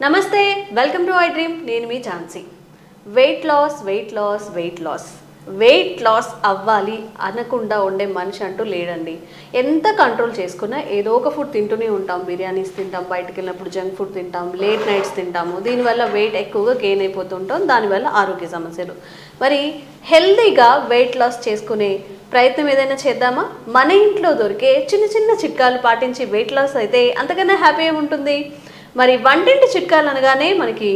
నమస్తే, welcome to I dream. నేను మీ Jhansi. Weight loss అవ్వాలి అనకుండా ఉండే మనిషి అంటూ లేడండి. ఎంత కంట్రోల్ చేసుకున్నా ఏదో ఒక ఫుడ్ తింటూనే ఉంటాం. బిర్యానీస్ తింటాం, బయటకు వెళ్ళినప్పుడు జంక్ ఫుడ్ తింటాం, లేట్ నైట్స్ తింటాము. దీనివల్ల వెయిట్ ఎక్కువగా గెయిన్ అయిపోతుంటాం, దానివల్ల ఆరోగ్య సమస్యలు. మరి హెల్తీగా వెయిట్ లాస్ చేసుకునే ప్రయత్నం ఏదైనా చేద్దామా? మన ఇంట్లో దొరికే చిన్న చిన్న చిట్కాలు పాటించి వెయిట్ లాస్ అయితే అంతకన్నా హ్యాపీ ఏముంటుంది? మరి వంటింటి చిట్కాలు అనగానే మనకి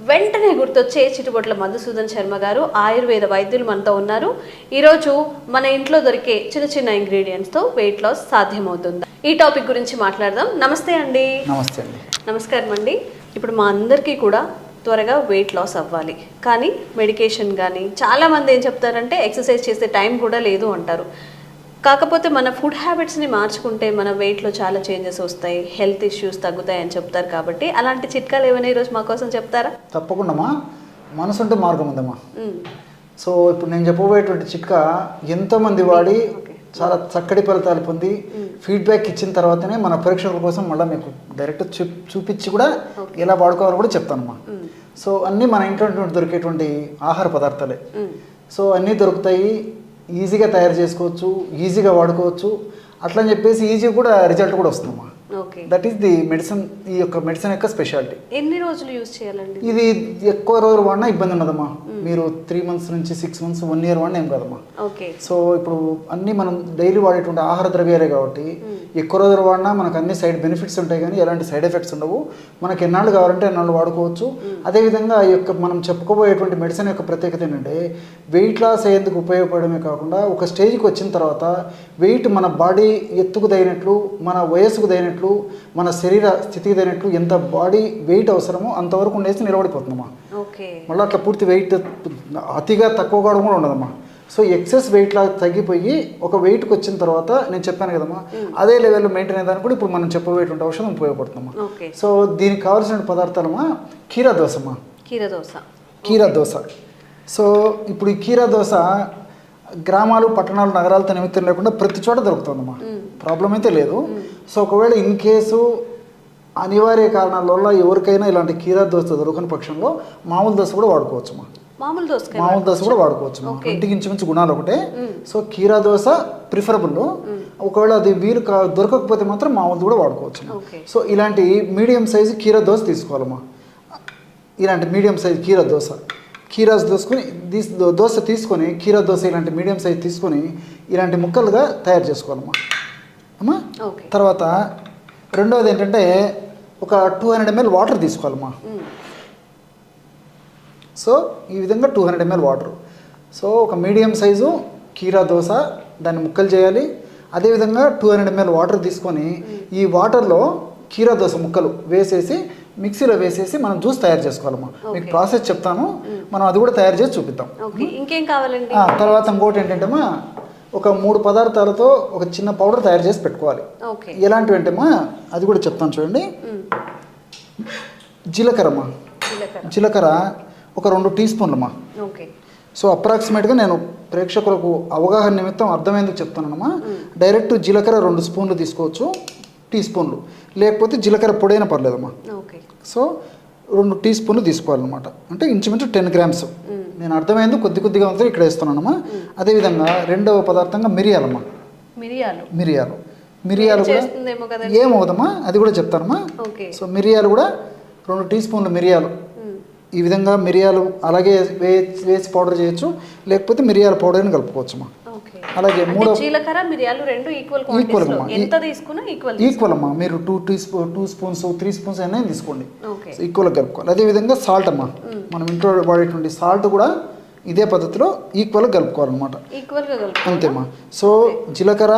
వెంటనే గుర్తొచ్చే చిట్టుబొట్ల మధుసూదన్ శర్మ గారు, ఆయుర్వేద వైద్యులు మనతో ఉన్నారు. ఈరోజు మన ఇంట్లో దొరికే చిన్న చిన్న ఇంగ్రీడియంట్స్తో వెయిట్ లాస్ సాధ్యమవుతుందా, ఈ టాపిక్ గురించి మాట్లాడదాం. నమస్తే అండి. నమస్తే అండి. నమస్కారం అండి. ఇప్పుడు మా అందరికీ కూడా త్వరగా వెయిట్ లాస్ అవ్వాలి, కానీ మెడికేషన్ కానీ చాలామంది ఏం చెప్తారంటే ఎక్సర్సైజ్ చేసే టైం కూడా లేదు అంటారు. కాకపోతే మన ఫుడ్ హ్యాబిట్స్ని మార్చుకుంటే మన వెయిట్లో చాలా చేంజెస్ వస్తాయి, హెల్త్ ఇష్యూస్ తగ్గుతాయి అని చెప్తారు. కాబట్టి అలాంటి చిట్కాలు ఏమైనా ఈరోజు మా కోసం చెప్తారా? తప్పకుండా. మనసు ఉంటే మార్గం ఉందమ్మా. సో ఇప్పుడు నేను చెప్పబోయేటువంటి చిట్కా ఎంతోమంది వాడి చాలా చక్కటి ఫలితాలు పొంది ఫీడ్బ్యాక్ ఇచ్చిన తర్వాతనే మన పరీక్షల కోసం మళ్ళీ మీకు డైరెక్ట్ చూపించి కూడా ఎలా వాడుకోవాలో కూడా చెప్తానమ్మా. సో అన్నీ మన ఇంట్లో దొరికేటువంటి ఆహార పదార్థాలే. సో అన్నీ దొరుకుతాయి, ఈజీగా తయారు చేసుకోవచ్చు, ఈజీగా వాడుకోవచ్చు. అట్లా అని చెప్పేసి ఈజీగా కూడా రిజల్ట్ కూడా వస్తుందమ్మా. That is the medicine. ఈ యొక్క మెడిసిన్ యొక్క స్పెషాలిటీ. ఎన్ని రోజులు యూజ్ చేయాలండి? ఇది ఎక్కువ రోజులు వాడినా ఇబ్బంది ఉండదమ్మా. మీరు 3 months నుంచి 6 months 1 year వాడినా ఏం కదమ్మా. సో ఇప్పుడు అన్నీ మనం డైలీ వాడేటువంటి ఆహార ద్రవ్యాలే కాబట్టి ఎక్కువ రోజులు వాడినా మనకు అన్ని సైడ్ బెనిఫిట్స్ ఉంటాయి, కానీ ఎలాంటి సైడ్ ఎఫెక్ట్స్ ఉండవు. మనకి ఎన్నాళ్ళు కావాలంటే ఎన్నాళ్ళు వాడుకోవచ్చు. అదేవిధంగా ఈ యొక్క మనం చెప్పుకోబోయేటువంటి మెడిసిన్ యొక్క ప్రత్యేకత ఏంటంటే వెయిట్ లాస్ అయ్యేందుకు ఉపయోగపడమే కాకుండా ఒక స్టేజ్కి వచ్చిన తర్వాత వెయిట్ మన బాడీ ఎత్తుకు తగినట్లు, మన వయస్సుకు తగినట్లు, మన శరీర స్థితికి తగినట్లు ఎంత బాడీ వెయిట్ అవసరమో అంతవరకు ఉండేసి నిలబడిపోతుందమ్మా. మళ్ళీ అట్లా పూర్తి వెయిట్ అతిగా తక్కువ కూడా ఉండదమ్మా. సో ఎక్సెస్ వెయిట్ లాగా తగ్గిపోయి ఒక వెయిట్కి వచ్చిన తర్వాత నేను చెప్పాను కదమ్మా, అదే లెవెల్లో మెయింటైన్ అయ్యేదానికి కూడా ఇప్పుడు మనం చెప్పబోయేటువంటి ఔషధం ఉపయోగపడుతుందమ్మా. సో దీనికి కావాల్సిన పదార్థాలమ్మా కీరా దోశమ్మా. కీరా దోశ. సో ఇప్పుడు ఈ కీరా దోశ గ్రామాలు, పట్టణాలు, నగరాలతో నిమిత్తం లేకుండా ప్రతి చోట దొరుకుతుందమ్మా. ప్రాబ్లం అయితే లేదు. సో ఒకవేళ ఇన్ కేసు అనివార్య కారణాల వల్ల ఎవరికైనా ఇలాంటి కీరా దోశ దొరకని పక్షంలో మామూలు దోశ కూడా వాడుకోవచ్చుమా. మామూలు దోశ కూడా వాడుకోవచ్చుమా. ఇంటికి ఇంచుమించు గుణాలు ఒకటే. సో కీరా దోశ ప్రిఫరబుల్. ఒకవేళ అది వీలు దొరకకపోతే మాత్రం మామూలు కూడా వాడుకోవచ్చు. సో ఇలాంటి మీడియం సైజు కీరా దోశ తీసుకోవాలమ్మా. ఇలాంటి మీడియం సైజు కీరా దోశ తీసుకొని కీరా దోశ ఇలాంటి మీడియం సైజ్ తీసుకొని ఇలాంటి ముక్కలుగా తయారు చేసుకోవాలమ్మా అమ్మా. తర్వాత రెండవది ఏంటంటే ఒక 200 ml వాటర్ తీసుకోవాలమ్మా. సో ఈ విధంగా 200 ml వాటర్. సో ఒక మీడియం సైజు కీరా దోశ దాన్ని ముక్కలు చేయాలి. అదేవిధంగా 200 ml వాటర్ తీసుకొని ఈ వాటర్లో కీరా దోశ ముక్కలు వేసేసి మిక్సీలో వేసేసి మనం జ్యూస్ తయారు చేసుకోవాలమ్మా. మీకు ప్రాసెస్ చెప్తాను, మనం అది కూడా తయారు చేసి చూపిద్దాం. ఇంకేం కావాలండి? తర్వాత ఇంకోటి ఏంటంటేమా ఒక 3 పదార్థాలతో ఒక చిన్న పౌడర్ తయారు చేసి పెట్టుకోవాలి. ఎలాంటివి అంటేమా అది కూడా చెప్తాను చూడండి. జీలకర్రమ్మా. జీలకర్ర ఒక 2 teaspoons. సో అప్రాక్సిమేట్గా నేను ప్రేక్షకులకు అవగాహన నిమిత్తం అర్థమయ్యేందుకు చెప్తానమ్మా. డైరెక్ట్ జీలకర్ర 2 స్పూన్లు తీసుకోవచ్చు, teaspoons. లేకపోతే జీలకర్ర పొడైనా పర్లేదమ్మా. సో 2 teaspoons తీసుకోవాలన్నమాట. అంటే ఇంచుమించు 10 grams. నేను అర్థమైంది కొద్దిగా మాత్రం ఇక్కడ వేస్తున్నానమ్మా. అదేవిధంగా రెండవ పదార్థంగా మిరియాలమ్మా. మిరియాలు కూడా ఏమవుదమ్మా, అది కూడా చెప్తానమ్మా. సో మిరియాలు కూడా 2 teaspoons మిరియాలు. ఈ విధంగా మిరియాలు అలాగే వేసి పౌడర్ చేయొచ్చు, లేకపోతే మిరియాల పౌడర్ని కలుపుకోవచ్చమ్మా. అలాగే జీలకర్ర మిరియాలు రెండు ఈక్వల్ అమ్మా. మీరు 2 spoons 3 spoons అయినా తీసుకోండి, ఈక్వల్గా కలుపుకోవాలి. అదేవిధంగా సాల్ట్ అమ్మా. మనం ఇంట్లో వాడేటువంటి సాల్ట్ కూడా ఇదే పద్ధతిలో ఈక్వల్గా కలుపుకోవాలన్నమాట. అంతేమ్మా. సో జీలకర్ర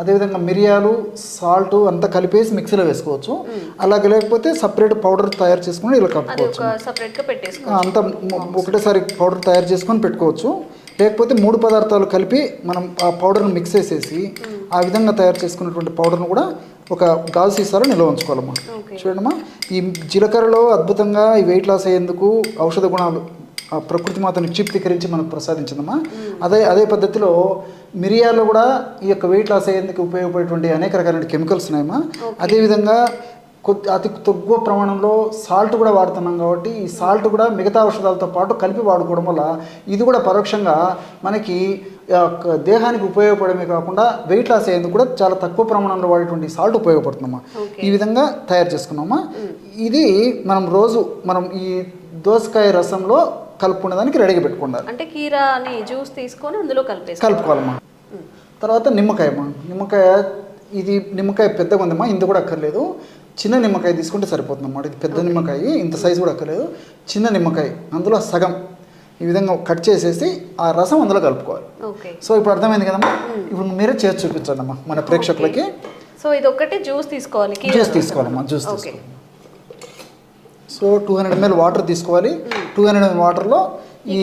అదేవిధంగా మిరియాలు సాల్ట్ అంతా కలిపేసి మిక్సీలో వేసుకోవచ్చు. అలాగే లేకపోతే సపరేట్ పౌడర్ తయారు చేసుకుని ఇలా కలుపుకోవచ్చు. అంతా ఒకటేసారి పౌడర్ తయారు చేసుకొని పెట్టుకోవచ్చు. లేకపోతే 3 పదార్థాలు కలిపి మనం ఆ పౌడర్ని మిక్స్ చేసేసి ఆ విధంగా తయారు చేసుకున్నటువంటి పౌడర్ను కూడా ఒక గాజు సీసాలో నిల్వ ఉంచుకోవాలమ్మా. చూడమ్మా, ఈ జీలకర్రలో అద్భుతంగా ఈ వెయిట్ లాస్ అయ్యేందుకు ఔషధ గుణాలు ప్రకృతి మాత నిక్షిప్తీకరించి మనకు ప్రసాదించిందమ్మా. అదే పద్ధతిలో మిరియాల్లో కూడా ఈ యొక్క వెయిట్ లాస్ అయ్యేందుకు ఉపయోగపడేటువంటి అనేక రకాలైన కెమికల్స్ ఉన్నాయమ్మా. అదేవిధంగా అతి తక్కువ ప్రమాణంలో సాల్ట్ కూడా వాడుతున్నాం కాబట్టి ఈ సాల్ట్ కూడా మిగతా ఔషధాలతో పాటు కలిపి వాడుకోవడం వల్ల ఇది కూడా పరోక్షంగా మనకి దేహానికి ఉపయోగపడమే కాకుండా వెయిట్ లాస్ అయ్యేందుకు కూడా చాలా తక్కువ ప్రమాణంలో వాడేటువంటి సాల్ట్ ఉపయోగపడుతుందమ్మా. ఈ విధంగా తయారు చేసుకున్నామా. ఇది మనం ఈ దోసకాయ రసంలో కలుపుకునే దానికి రెడీగా పెట్టుకుంటారు. అంటే కీరాని జ్యూస్ తీసుకొని అందులో కలుపుకోవాలమ్మా. తర్వాత నిమ్మకాయమ్మా. నిమ్మకాయ పెద్దగా ఉందమ్మా, ఇంత కూడా అక్కర్లేదు. చిన్న నిమ్మకాయ తీసుకుంటే సరిపోతుంది అన్నమాట. ఇది పెద్ద నిమ్మకాయ, ఇంత సైజు కూడా అక్కర్లేదు. చిన్న నిమ్మకాయ అందులో సగం ఈ విధంగా కట్ చేసేసి ఆ రసం అందులో కలుపుకోవాలి. సో ఇప్పుడు అర్థమైంది కదమ్మా. ఇప్పుడు మీరే చేసి చూపించండి అమ్మా మన ప్రేక్షకులకి. సో ఇది ఒకటి జ్యూస్ తీసుకోవాలి, జ్యూస్ తీసుకోవాలమ్మా. జ్యూస్ తీసుకోవాలి. సో 200 ml వాటర్ తీసుకోవాలి. 200 ml వాటర్లో ఈ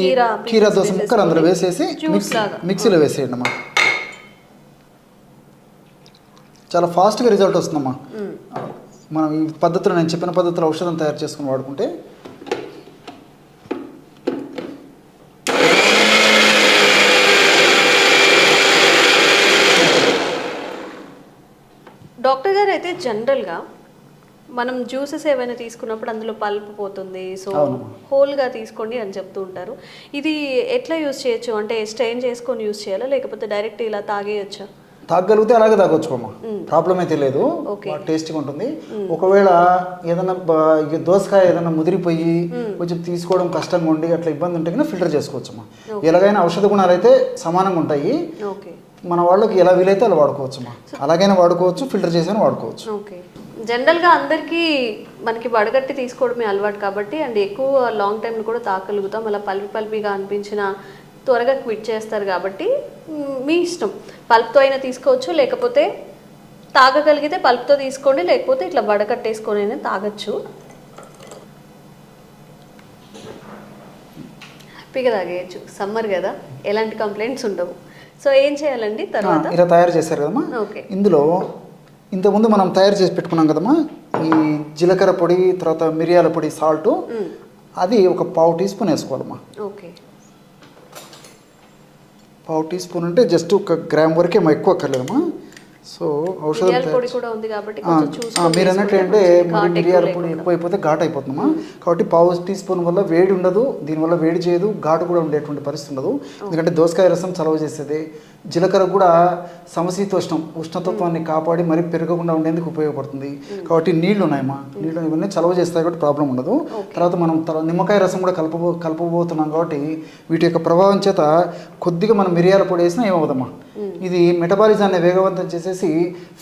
కీరా దోస ముక్కలు అందులో వేసేసి మిక్సీలో వేసేయండి అమ్మా. చాలా ఫాస్ట్గా రిజల్ట్ వస్తుందమ్మా. మనం ఈ పద్ధతిలో, నేను చెప్పిన పద్ధతిలో ఔషధం తయారు చేసుకుని వాడుకుంటే. డాక్టర్ గారు అయితే జనరల్గా మనం జ్యూసెస్ ఏమైనా తీసుకున్నప్పుడు అందులో పల్ప్ పోతుంది, సో హోల్గా తీసుకోండి అని చెప్తూ ఉంటారు. ఇది ఎట్లా యూజ్ చేయొచ్చు? అంటే స్ట్రెయిన్ చేసుకొని యూజ్ చేయాలా, లేకపోతే డైరెక్ట్ ఇలా తాగేయచ్చా? తాగలిగితే అలాగే తాగొచ్చుకోమ్మా, ప్రాబ్లం అయితే లేదు. టేస్టీగా ఉంటుంది. ఒకవేళ ఏదైనా దోసకాయ ఏదైనా ముదిరిపోయి కొంచెం తీసుకోవడం కష్టంగా ఉండి అట్లా ఇబ్బంది ఉంటే కన్నా ఫిల్టర్ చేసుకోవచ్చమ్మా. ఎలాగైనా ఔషధ గుణాలు అయితే సమానంగా ఉంటాయి. మన వాళ్ళకి ఎలా వీలైతే అలా వాడుకోవచ్చమ్మా. అలాగైనా వాడుకోవచ్చు, ఫిల్టర్ చేసైనా వాడుకోవచ్చు. జనరల్గా అందరికీ మనకి వడగట్టి తీసుకోవడమే అలవాటు కాబట్టి అండ్ ఎక్కువ లాంగ్ టైం కూడా తాగలుగుతాం. అలా పల్పిగా అనిపించిన త్వరగా క్విట్ చేస్తారు కాబట్టి మీ ఇష్టం. పల్ప్తో అయినా తీసుకోవచ్చు, లేకపోతే తాగగలిగితే పల్ప్తో తీసుకోండి, లేకపోతే ఇట్లా వడకట్టేసుకొని అయినా తాగొచ్చు. హ్యాపీగా తాగేయచ్చు. సమ్మర్ కదా, ఎలాంటి కంప్లైంట్స్ ఉండవు. సో ఏం చేయాలండి తర్వాత? ఇలా తయారు చేశారు కదమ్మా. ఇందులో ఇంతకుముందు మనం తయారు చేసి పెట్టుకున్నాం కదమ్మా, ఈ జీలకర్ర పొడి, తర్వాత మిరియాల పొడి, సాల్ట్, అది ఒక 1/2 టీ స్పూన్ వేసుకోవాలమ్మా. పావు టీ స్పూన్ అంటే జస్ట్ 1 గ్రామ్ వరకే, ఎక్కువ అక్కర్లేదమ్మా. సో ఔషధం మీరు అన్నట్టు అంటే మరి మిరియాల పొడి ఎక్కువ అయిపోతే ఘాటు అయిపోతుందమ్మా. కాబట్టి 1/2 టీ స్పూన్ వల్ల వేడి ఉండదు, దీనివల్ల వేడి చేయదు, ఘాటు కూడా ఉండేటువంటి పరిస్థితి ఉండదు. ఎందుకంటే దోసకాయ రసం చలవ చేసేది. జీలకర్ర కూడా ఉష్ణతత్వాన్ని కాపాడి మరి పెరగకుండా ఉండేందుకు ఉపయోగపడుతుంది. కాబట్టి నీళ్లు ఉన్నాయమ్మా, నీళ్ళు ఇవన్నీ చలవ చేస్తాయి కాబట్టి ప్రాబ్లం ఉండదు. తర్వాత మనం నిమ్మకాయ రసం కూడా కలపబోతున్నాం కాబట్టి వీటి యొక్క ప్రభావం చేత కొద్దిగా మనం మిరియాల పొడి వేసినా ఏమవుదమ్మా. ఇది మెటబాలిజాన్ని వేగవంతం చేసేసి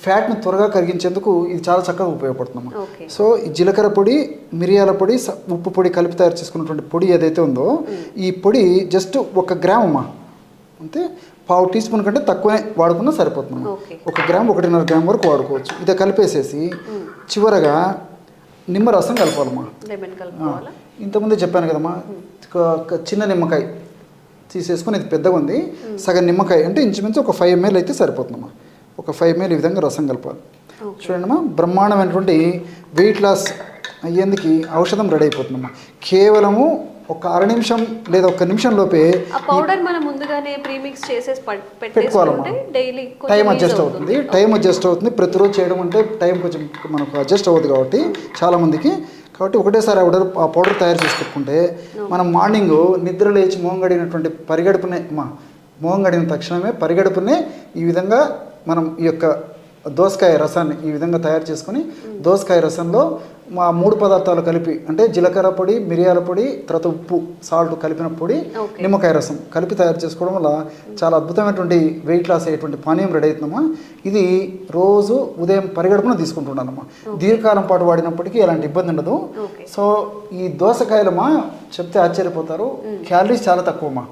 ఫ్యాట్ను త్వరగా కరిగించేందుకు ఇది చాలా చక్కగా ఉపయోగపడుతుందమ్మా. సో ఈ జీలకర్ర పొడి, మిరియాల పొడి, ఉప్పు పొడి కలిపి తయారు చేసుకున్నటువంటి పొడి ఏదైతే ఉందో ఈ పొడి జస్ట్ 1 గ్రామ్ అమ్మా, అంతే. 1/2 టీ స్పూన్ కంటే తక్కువనే వాడుకున్నా సరిపోతుందమ్మా. 1 గ్రామ్ 1.5 గ్రామ్ వరకు వాడుకోవచ్చు. ఇది కలిపేసేసి చివరగా నిమ్మరసం కలపాలమ్మా. ఇంతకుముందే చెప్పాను కదమ్మా, చిన్న నిమ్మకాయ తీసేసుకొని, ఇది పెద్దగా ఉంది, సగం నిమ్మకాయ అంటే ఇంచుమించు ఒక 5 ml అయితే సరిపోతుందమ్మా. ఒక 5 ml ఈ విధంగా రసం కలపాలి. చూడండిమ్మా, బ్రహ్మాండమైనటువంటి వెయిట్ లాస్ అయ్యేందుకు ఔషధం రెడీ అయిపోతుందమ్మా. కేవలము ఒక 1/2 నిమిషం లేదా 1 నిమిషం లోపే పౌడర్ మనం ముందుగానే ప్రీమిక్స్ చేసేసి పెట్టుకోవాలమ్మా. టైం అడ్జస్ట్ అవుతుంది. ప్రతిరోజు చేయడం అంటే టైం కొంచెం మనకు అడ్జస్ట్ అవ్వదు కాబట్టి చాలామందికి. కాబట్టి ఒకటేసారి ఆ పౌడర్ తయారు చేసి పెట్టుకుంటే మనం మార్నింగ్ నిద్ర లేచి మొహం గడిగిన తక్షణమే పరిగడుపునే ఈ విధంగా మనం ఈ యొక్క దోసకాయ రసాన్ని ఈ విధంగా తయారు చేసుకొని దోసకాయ రసంలో మా 3 పదార్థాలు కలిపి, అంటే జీలకర్ర పొడి, మిరియాల పొడి, తర్వాత ఉప్పు, సాల్ట్ కలిపిన పొడి, నిమ్మకాయ రసం కలిపి తయారు చేసుకోవడం వల్ల చాలా అద్భుతమైనటువంటి వెయిట్ లాస్ అయ్యేటువంటి పానీయం రెడీ అవుతుందమ్మా. ఇది రోజు ఉదయం పరిగడుపున తీసుకుంటున్నానమ్మా. దీర్ఘకాలం పాటు వాడినప్పటికీ ఎలాంటి ఇబ్బంది ఉండదు. సో ఈ దోసకాయలమ్మా చెప్తే ఆశ్చర్యపోతారు, క్యాలరీస్ చాలా తక్కువమ్మా.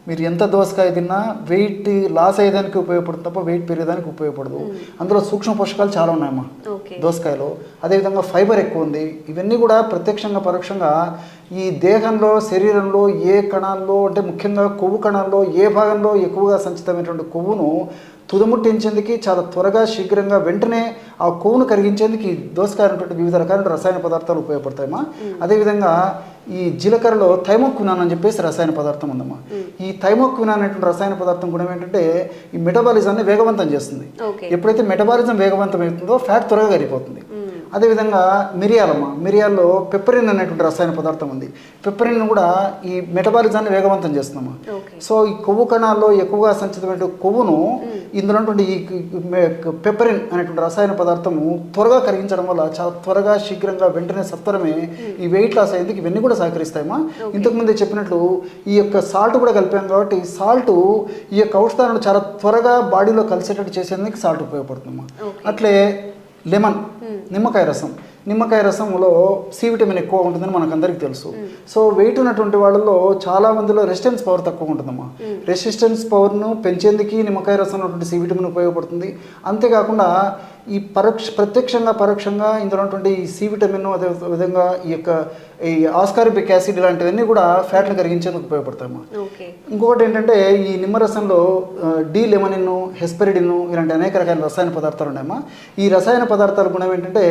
మీరు ఎంత దోసకాయ తిన్నా వెయిట్ లాస్ అయ్యేదానికి ఉపయోగపడుతుంది తప్ప వెయిట్ పెరిగేదానికి ఉపయోగపడదు. అందులో సూక్ష్మ పోషకాలు చాలా ఉన్నాయమ్మా దోసకాయలో. అదేవిధంగా ఫైబర్ ఎక్కువ ఉంది. ఇవన్నీ కూడా ప్రత్యక్షంగా పరోక్షంగా ఈ దేహంలో, శరీరంలో ఏ కణాల్లో, అంటే ముఖ్యంగా కొవ్వు కణాల్లో ఏ భాగంలో ఎక్కువగా సంచితమైనటువంటి కొవ్వును తుదముట్టించేందుకు చాలా త్వరగా, శీఘ్రంగా, వెంటనే ఆ కొవ్వును కరిగించేందుకు ఈ దోసకాయ అనేటువంటి వివిధ రకాల రసాయన పదార్థాలు ఉపయోగపడతాయమ్మా. అదేవిధంగా ఈ జీలకర్రలో థైమోక్వినాన్ అని చెప్పేసి రసాయన పదార్థం ఉందమ్మా. ఈ థైమోక్వినాన్ అనేటువంటి రసాయన పదార్థం గుణం ఏంటంటే ఈ మెటబాలిజాన్ని వేగవంతం చేస్తుంది. ఎప్పుడైతే మెటబాలిజం వేగవంతం అవుతుందో ఫ్యాట్ త్వరగా కరిగిపోతుంది. అదేవిధంగా మిరియాల్లో పెప్పరిన్ అనేటువంటి రసాయన పదార్థం ఉంది. పెప్పరిన్ కూడా ఈ మెటబాలిజాన్ని వేగవంతం చేస్తుందమ్మా. సో ఈ కొవ్వు కణాల్లో ఎక్కువగా సంచితమైన కొవ్వును ఇందులో ఉన్నటువంటి ఈ పెప్పరిన్ అనేటువంటి రసాయన పదార్థము త్వరగా కరిగించడం వల్ల చాలా త్వరగా శీఘ్రంగా వెంటనే సత్వరమే ఈ వెయిట్ లాస్ అయ్యేందుకు ఇవన్నీ కూడా సహకరిస్తాయమ్మా. ఇంతకుముందే చెప్పినట్లు ఈ యొక్క సాల్ట్ కూడా కలిపాం కాబట్టి సాల్ట్ ఈ యొక్క ఔషధాలను చాలా త్వరగా బాడీలో కలిసేటట్టు చేసేందుకు సాల్ట్ ఉపయోగపడుతుందమ్మా. అట్లే లెమన్, నిమ్మకాయ రసంలో సి విటమిన్ ఎక్కువ ఉంటుందని మనకు అందరికీ తెలుసు. సో వెయిట్ ఉన్నటువంటి వాళ్ళలో చాలా మందిలో రెసిస్టెన్స్ పవర్ తక్కువ ఉంటుందమ్మా. రెసిస్టెన్స్ పవర్ను పెంచేందుకు నిమ్మకాయ రసం ఉన్నటువంటి సి విటమిన్ ఉపయోగపడుతుంది. అంతేకాకుండా ఈ ప్రత్యక్షంగా పరోక్షంగా ఇందులో ఉన్నటువంటి ఈ సి విటమిన్, అదే విధంగా ఈ యొక్క ఈ ఆస్కార్బిక్ యాసిడ్ ఇలాంటివన్నీ కూడా ఫ్యాట్ను కరిగించేందుకు ఉపయోగపడతాయమ్మా. ఇంకొకటి ఏంటంటే ఈ నిమ్మరసంలో డి లెమనిన్, హెస్పెరిడిన్ ఇలాంటి అనేక రకాల రసాయన పదార్థాలు ఉన్నాయమ్మా. ఈ రసాయన పదార్థాల గుణం ఏంటంటే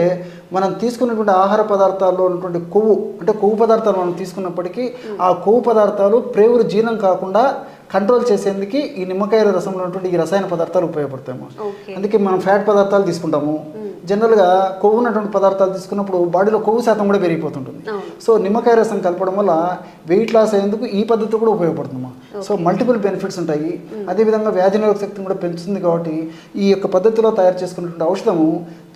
మనం తీసుకున్నటువంటి ఆహార పదార్థాల్లో ఉన్నటువంటి కొవ్వు పదార్థాలు మనం తీసుకున్నప్పటికీ ఆ కొవ్వు పదార్థాలు ప్రేవురు జీర్ణం కాకుండా కంట్రోల్ చేసేందుకు ఈ నిమ్మకాయ రసంలో ఉన్నటువంటి ఈ రసాయన పదార్థాలు ఉపయోగపడతాయమ్మా. అందుకే మనం ఫ్యాట్ పదార్థాలు తీసుకుంటాము. జనరల్గా కొవ్వు ఉన్నటువంటి పదార్థాలు తీసుకున్నప్పుడు బాడీలో కొవ్వు శాతం కూడా పెరిగిపోతుంటుంది. సో నిమ్మకాయ రసం కలపడం వల్ల వెయిట్ లాస్ అయ్యేందుకు ఈ పద్ధతి కూడా ఉపయోగపడుతుందమ్మా. సో మల్టిపుల్ బెనిఫిట్స్ ఉంటాయి. అదేవిధంగా వ్యాధి నిరోధక శక్తిని కూడా పెంచుతుంది. కాబట్టి ఈ యొక్క పద్ధతిలో తయారు చేసుకున్నటువంటి ఔషధము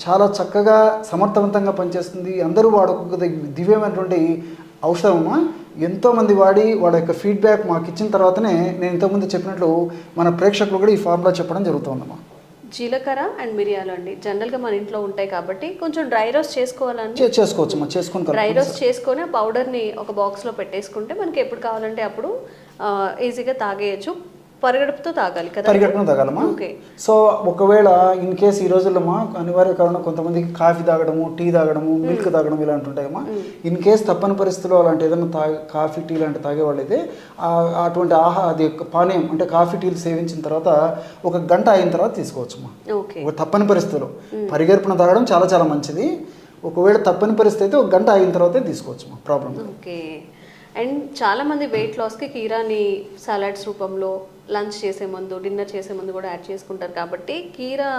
చాలా చక్కగా సమర్థవంతంగా పనిచేస్తుంది. అందరూ వాడుకోగల దివ్యమైనటువంటి ఔషధమమ్మా. ఎంతోమంది వాడి వాళ్ళ యొక్క ఫీడ్బ్యాక్ మాకు ఇచ్చిన తర్వాతనే నేను ఇంతకుముందు చెప్పినట్లు మన ప్రేక్షకులు కూడా ఈ ఫార్ములా చెప్పడం జరుగుతుందమ్మా. జీలకర్ర అండ్ మిరియాలు అండి జనరల్గా మన ఇంట్లో ఉంటాయి కాబట్టి కొంచెం డ్రై రోస్ట్ చేసుకోవచ్చమ్మా. డ్రై రోస్ట్ చేసుకొని ఆ పౌడర్ని ఒక బాక్స్లో పెట్టేసుకుంటే మనకి ఎప్పుడు కావాలంటే అప్పుడు ఈజీగా తాగేయచ్చు. పరిగడుపుతో తాగాలి కదా? పరిగడుపుతో తాగాలమ్మా. సో ఒకవేళ ఇన్ కేస్ ఈ రోజుల్లో అనివార్య కారణం కొంతమందికి కాఫీ తాగడము, టీ తాగడము, మిల్క్ తాగడం ఇలాంటి ఉంటాయమ్మా. ఇన్ కేస్ తప్పని పరిస్థితుల్లో అలాంటి ఏదైనా కాఫీ టీ లాంటి తాగేవాళ్ళు అయితే అటువంటి అది పానీయం అంటే కాఫీ టీలు సేవించిన తర్వాత 1 గంట అయిన తర్వాత తీసుకోవచ్చమ్మా. ఒక తప్పని పరిస్థితుల్లో పరిగడుపున తాగడం చాలా చాలా మంచిది. ఒకవేళ తప్పని పరిస్థితి అయితే 1 గంట అయిన తర్వాతే తీసుకోవచ్చమ్మా. ప్రాబ్లం. అండ్ చాలామంది వెయిట్ లాస్కి కీరాని సలాడ్స్ రూపంలో లంచ్ చేసే ముందు, డిన్నర్ చేసే ముందు కూడా యాడ్ చేసుకుంటారు. కాబట్టి కీరా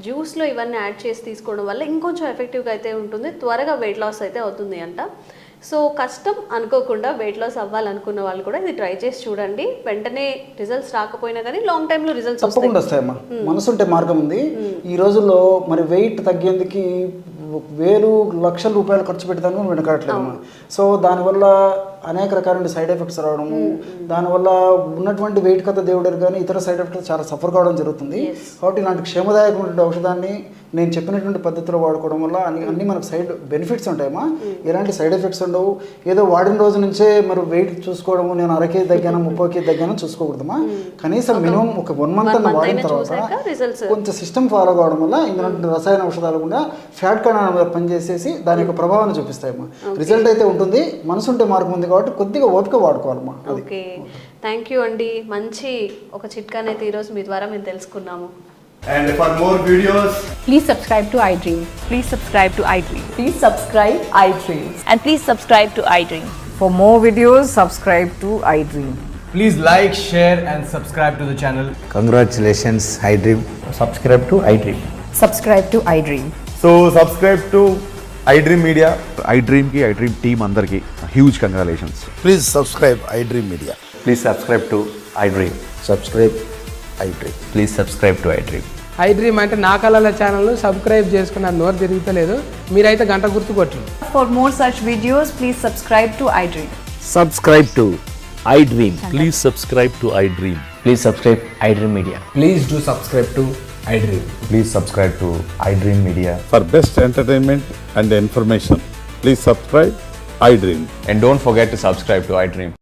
జ్యూస్లో ఇవన్నీ యాడ్ చేసి తీసుకోవడం వల్ల ఇంకొంచెం ఎఫెక్టివ్గా అయితే ఉంటుంది, త్వరగా వెయిట్ లాస్ అయితే అవుతుంది అంట. సో కష్టం అనుకోకుండా వెయిట్ లాస్ అవ్వాలనుకున్న వాళ్ళు కూడా ఇది ట్రై చేసి చూడండి. వెంటనే రిజల్ట్స్ రాకపోయినా కానీ లాంగ్ టైంలో రిజల్ట్స్ తప్పకుండా వస్తాయమ్మా. మనసుంటే మార్గం ఉంది. ఈ రోజుల్లో మరి వెయిట్ తగ్గేందుకు వేలు లక్షల రూపాయలు ఖర్చు పెట్టడానికి వెనకట్లేదమ్మా. సో దానివల్ల అనేక రకాల సైడ్ ఎఫెక్ట్స్ రావడము, దానివల్ల ఉన్నటువంటి వెయిట్ కథ దేవుడు కానీ ఇతర సైడ్ ఎఫెక్ట్స్ చాలా సఫర్ కావడం జరుగుతుంది. కాబట్టి ఇలాంటి క్షేమదాయకమైనటువంటి ఔషధాన్ని నేను చెప్పినటువంటి పద్ధతిలో వాడుకోవడం వల్ల అన్ని మనకు సైడ్ బెనిఫిట్స్ ఉంటాయమ్మా. ఎలాంటి సైడ్ ఎఫెక్ట్స్ ఉండవు. ఏదో వాడిన రోజు నుంచే మరి వెయిట్ చూసుకోవడము, నేను 1 కేజీ తగ్గాను 30 కేజీ తగ్గాను చూసుకోకూడదమ్మా. కనీసం మినిమం ఒక 1 మంత్ అన్న వాడిన తర్వాత కొంచెం సిస్టమ్ ఫాలో కావడం వల్ల ఇందులో రసాయన ఔషధాలు కూడా ఫ్యాట్ కణాల పనిచేసేసి దాని యొక్క ప్రభావాన్ని చూపిస్తాయమ్మా. రిజల్ట్ అయితే ఉంటుంది. మనసుంటే మార్గం ఉంది కాబట్టి కొద్దిగా ఓపిక వాడుకోవాలమ్మా. ఓకే, థ్యాంక్ యూ అండి. మంచి ఒక చిట్కానైతే ఈరోజు మీ ద్వారా మేము తెలుసుకున్నాము. And for more videos, please subscribe to iDream. Please subscribe to iDream. Please subscribe iDream. And please subscribe to iDream. For more videos, subscribe to iDream. please like, share and subscribe to the channel. Congratulations, iDream. Subscribe to iDream. Subscribe to iDream. So subscribe to iDream Media. iDream team andarki huge congratulations. Please subscribe iDream Media. Please subscribe to iDream. Subscribe iDream. Please subscribe to iDream. iDream అంటే నా కళల ఛానల్ను subscribe చేసుకున్న నోరు తిరుగుతలేదు, మీరైతే గంట గుర్తు కొట్టండి. For more such videos, please subscribe to iDream. Subscribe to iDream. Please subscribe to iDream. Please subscribe iDream Media. Please do subscribe to iDream. Please subscribe to iDream Media. For best entertainment and information, please subscribe iDream. And don't forget to subscribe to iDream.